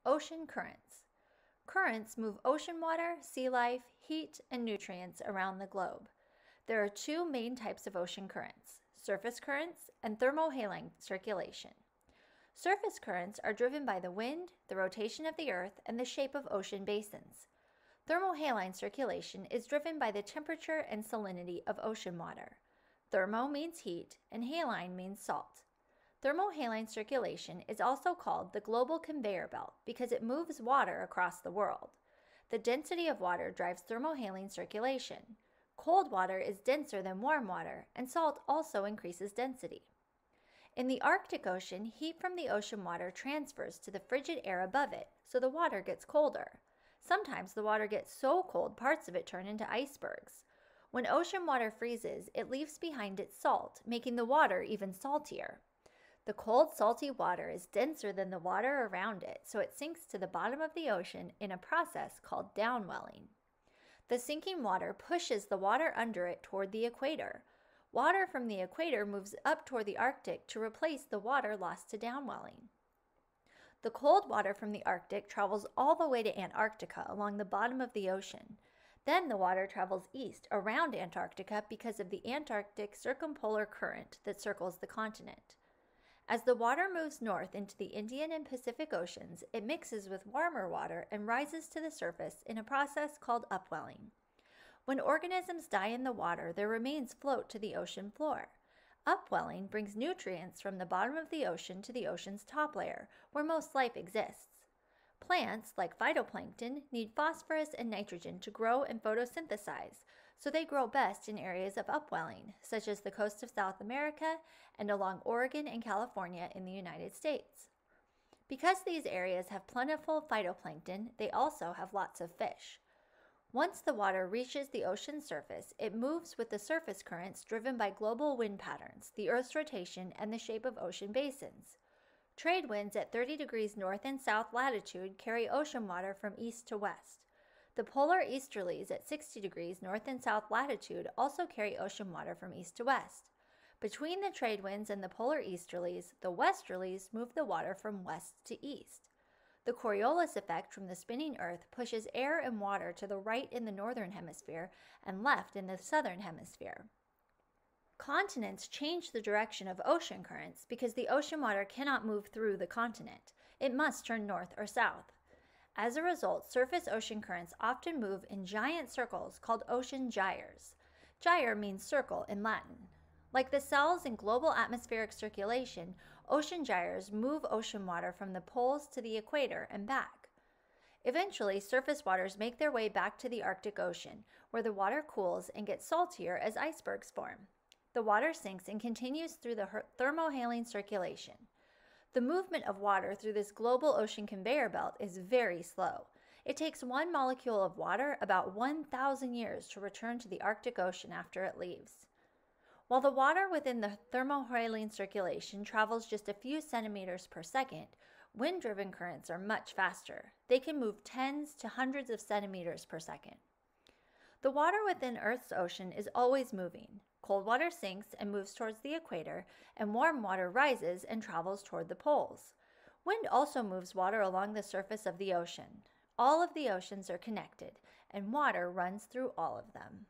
Ocean currents. Currents move ocean water, sea life, heat, and nutrients around the globe. There are two main types of ocean currents: surface currents and thermohaline circulation. Surface currents are driven by the wind, the rotation of the earth, and the shape of ocean basins. Thermohaline circulation is driven by the temperature and salinity of ocean water. Thermo means heat, and haline means salt. Thermohaline circulation is also called the global conveyor belt because it moves water across the world. The density of water drives thermohaline circulation. Cold water is denser than warm water, and salt also increases density. In the Arctic Ocean, heat from the ocean water transfers to the frigid air above it, so the water gets colder. Sometimes the water gets so cold parts of it turn into icebergs. When ocean water freezes, it leaves behind its salt, making the water even saltier. The cold, salty water is denser than the water around it, so it sinks to the bottom of the ocean in a process called downwelling. The sinking water pushes the water under it toward the equator. Water from the equator moves up toward the Arctic to replace the water lost to downwelling. The cold water from the Arctic travels all the way to Antarctica along the bottom of the ocean. Then the water travels east around Antarctica because of the Antarctic circumpolar current that circles the continent. As the water moves north into the Indian and Pacific Oceans, it mixes with warmer water and rises to the surface in a process called upwelling. When organisms die in the water, their remains float to the ocean floor. Upwelling brings nutrients from the bottom of the ocean to the ocean's top layer, where most life exists. Plants, like phytoplankton, need phosphorus and nitrogen to grow and photosynthesize, so they grow best in areas of upwelling, such as the coast of South America and along Oregon and California in the United States. Because these areas have plentiful phytoplankton, they also have lots of fish. Once the water reaches the ocean surface, it moves with the surface currents driven by global wind patterns, the Earth's rotation, and the shape of ocean basins. Trade winds at 30 degrees north and south latitude carry ocean water from east to west. The polar easterlies at 60 degrees north and south latitude also carry ocean water from east to west. Between the trade winds and the polar easterlies, the westerlies move the water from west to east. The Coriolis effect from the spinning Earth pushes air and water to the right in the northern hemisphere and left in the southern hemisphere. Continents change the direction of ocean currents because the ocean water cannot move through the continent. It must turn north or south. As a result, surface ocean currents often move in giant circles called ocean gyres. Gyre means circle in Latin. Like the cells in global atmospheric circulation, ocean gyres move ocean water from the poles to the equator and back. Eventually, surface waters make their way back to the Arctic Ocean, where the water cools and gets saltier as icebergs form. The water sinks and continues through the thermohaline circulation. The movement of water through this global ocean conveyor belt is very slow. It takes one molecule of water about 1,000 years to return to the Arctic Ocean after it leaves. While the water within the thermohaline circulation travels just a few centimeters per second, wind-driven currents are much faster. They can move tens to hundreds of centimeters per second. The water within Earth's ocean is always moving. Cold water sinks and moves towards the equator, and warm water rises and travels toward the poles. Wind also moves water along the surface of the ocean. All of the oceans are connected, and water runs through all of them.